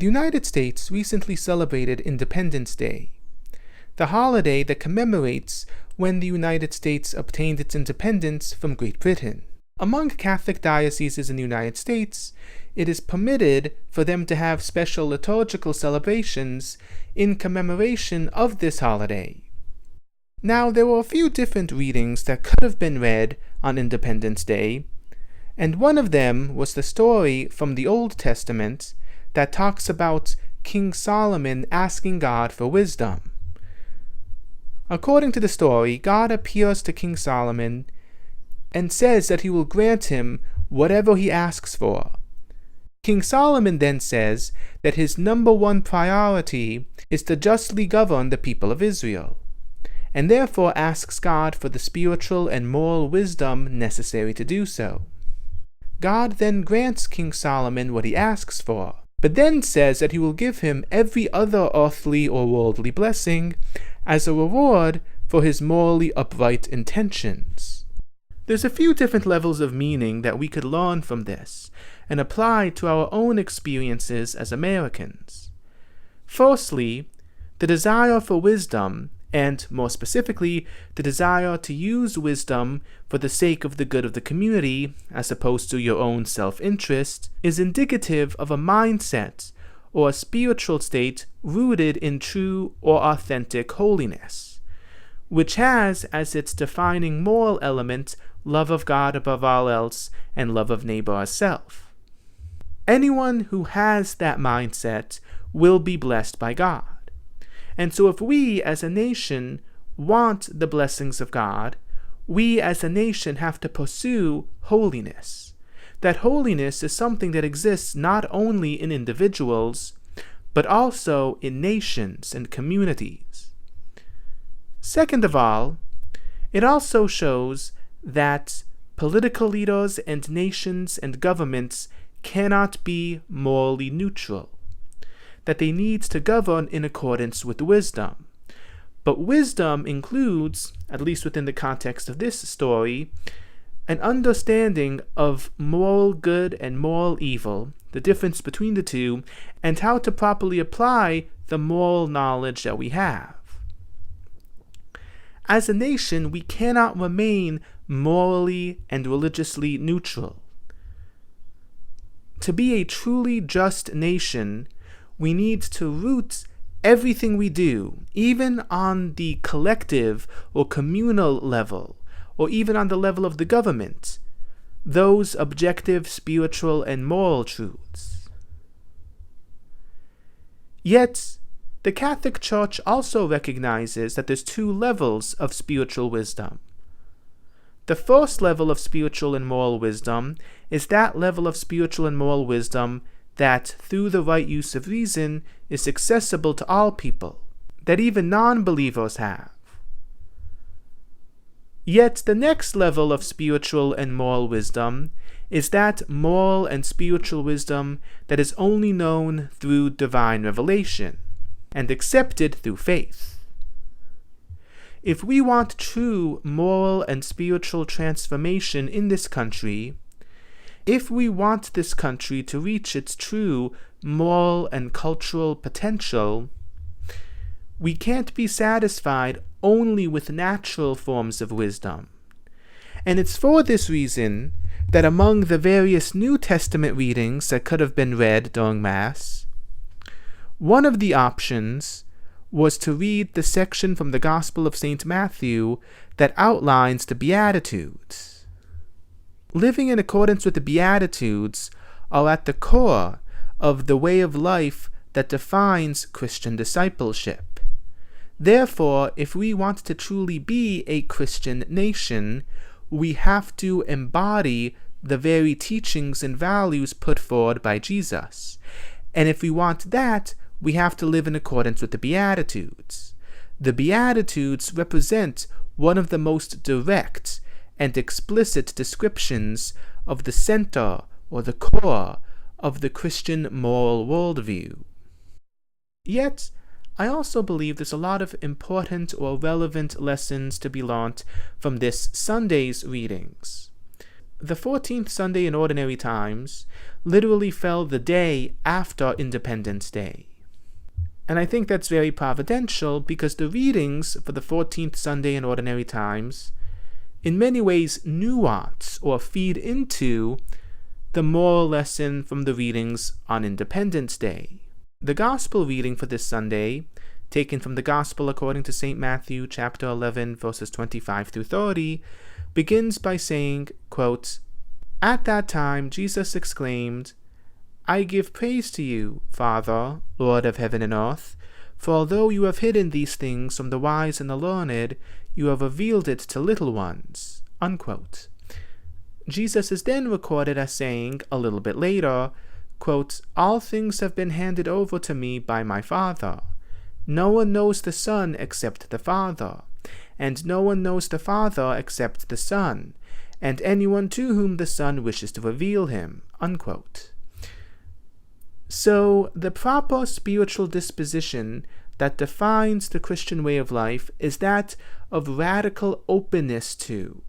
The United States recently celebrated Independence Day, the holiday that commemorates when the United States obtained its independence from Great Britain. Among Catholic dioceses in the United States, it is permitted for them to have special liturgical celebrations in commemoration of this holiday. Now, there were a few different readings that could have been read on Independence Day, and one of them was the story from the Old Testament that talks about King Solomon asking God for wisdom. According to the story, God appears to King Solomon and says that he will grant him whatever he asks for. King Solomon then says that his number one priority is to justly govern the people of Israel, and therefore asks God for the spiritual and moral wisdom necessary to do so. God then grants King Solomon what he asks for, but then says that he will give him every other earthly or worldly blessing as a reward for his morally upright intentions. There's a few different levels of meaning that we could learn from this and apply to our own experiences as Americans. Firstly, the desire for wisdom, and more specifically, the desire to use wisdom for the sake of the good of the community as opposed to your own self-interest, is indicative of a mindset or a spiritual state rooted in true or authentic holiness, which has as its defining moral element love of God above all else and love of neighbor as self. Anyone who has that mindset will be blessed by God. And so if we as a nation want the blessings of God, we as a nation have to pursue holiness. That holiness is something that exists not only in individuals, but also in nations and communities. Second of all, it also shows that political leaders and nations and governments cannot be morally neutral, that they need to govern in accordance with wisdom. But wisdom includes, at least within the context of this story, an understanding of moral good and moral evil, the difference between the two, and how to properly apply the moral knowledge that we have. As a nation, we cannot remain morally and religiously neutral. To be a truly just nation, we need to root everything we do, even on the collective or communal level, or even on the level of the government, those objective spiritual and moral truths. Yet, the Catholic Church also recognizes that there's two levels of spiritual wisdom. The first level of spiritual and moral wisdom is that level of spiritual and moral wisdom that, through the right use of reason, is accessible to all people, that even non-believers have. Yet the next level of spiritual and moral wisdom is that moral and spiritual wisdom that is only known through divine revelation and accepted through faith. If we want true moral and spiritual transformation in this country, if we want this country to reach its true moral and cultural potential, we can't be satisfied only with natural forms of wisdom. And it's for this reason that among the various New Testament readings that could have been read during Mass, one of the options was to read the section from the Gospel of St. Matthew that outlines the Beatitudes. Living in accordance with the Beatitudes are at the core of the way of life that defines Christian discipleship. Therefore, if we want to truly be a Christian nation, we have to embody the very teachings and values put forward by Jesus. And if we want that, we have to live in accordance with the Beatitudes. The Beatitudes represent one of the most direct and explicit descriptions of the center or the core of the Christian moral worldview. Yet, I also believe there's a lot of important or relevant lessons to be learnt from this Sunday's readings. The 14th Sunday in Ordinary Times literally fell the day after Independence Day. And I think that's very providential because the readings for the 14th Sunday in Ordinary Times in many ways nuance or feed into the moral lesson from the readings on Independence Day. The Gospel reading for this Sunday, taken from the Gospel according to St. Matthew chapter 11, verses 25 through 30, begins by saying, quote, "At that time Jesus exclaimed, 'I give praise to you, Father, Lord of heaven and earth, for although you have hidden these things from the wise and the learned, you have revealed it to little ones.'" Unquote. Jesus is then recorded as saying, a little bit later, quote, "All things have been handed over to me by my Father. No one knows the Son except the Father, and no one knows the Father except the Son, and anyone to whom the Son wishes to reveal him." Unquote. So, the proper spiritual disposition that defines the Christian way of life is that of radical openness to,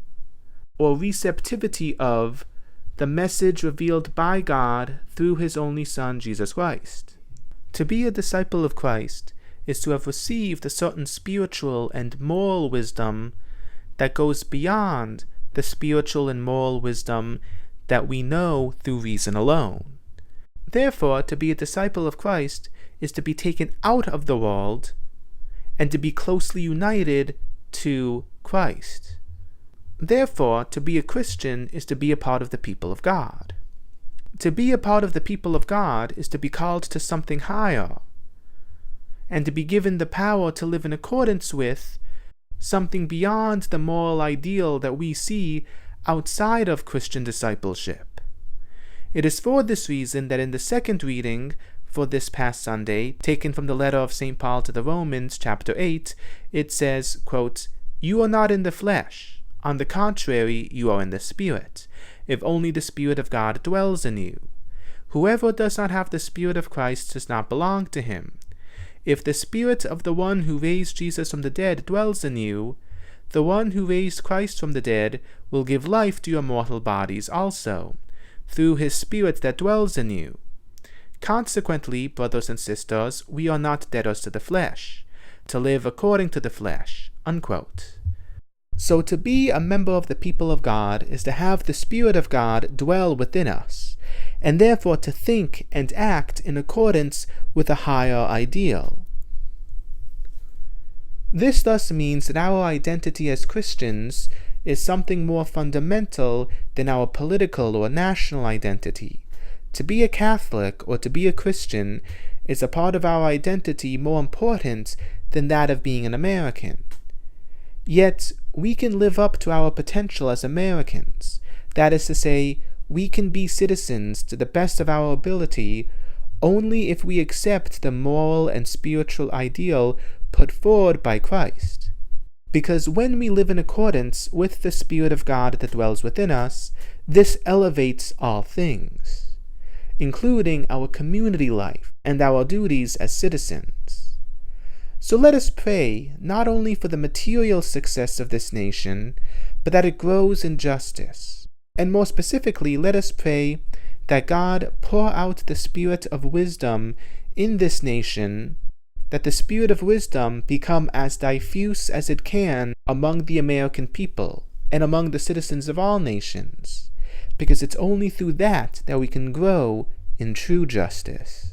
or receptivity of, the message revealed by God through His only Son, Jesus Christ. To be a disciple of Christ is to have received a certain spiritual and moral wisdom that goes beyond the spiritual and moral wisdom that we know through reason alone. Therefore, to be a disciple of Christ is to be taken out of the world and to be closely united to Christ. Therefore, to be a Christian is to be a part of the people of God. To be a part of the people of God is to be called to something higher, and to be given the power to live in accordance with something beyond the moral ideal that we see outside of Christian discipleship. It is for this reason that in the second reading for this past Sunday, taken from the letter of St. Paul to the Romans, chapter 8, it says, quote, "You are not in the flesh. On the contrary, you are in the Spirit, if only the Spirit of God dwells in you. Whoever does not have the Spirit of Christ does not belong to him. If the Spirit of the one who raised Jesus from the dead dwells in you, the one who raised Christ from the dead will give life to your mortal bodies also, through his Spirit that dwells in you. Consequently, brothers and sisters, we are not debtors to the flesh, to live according to the flesh." Unquote. So to be a member of the people of God is to have the Spirit of God dwell within us, and therefore to think and act in accordance with a higher ideal. This thus means that our identity as Christians is something more fundamental than our political or national identity. To be a Catholic or to be a Christian is a part of our identity more important than that of being an American. Yet, we can live up to our potential as Americans. That is to say, we can be citizens to the best of our ability only if we accept the moral and spiritual ideal put forward by Christ. Because when we live in accordance with the Spirit of God that dwells within us, this elevates all things, including our community life and our duties as citizens. So let us pray not only for the material success of this nation, but that it grows in justice. And more specifically, let us pray that God pour out the Spirit of wisdom in this nation, that the Spirit of wisdom become as diffuse as it can among the American people and among the citizens of all nations, because it's only through that we can grow in true justice.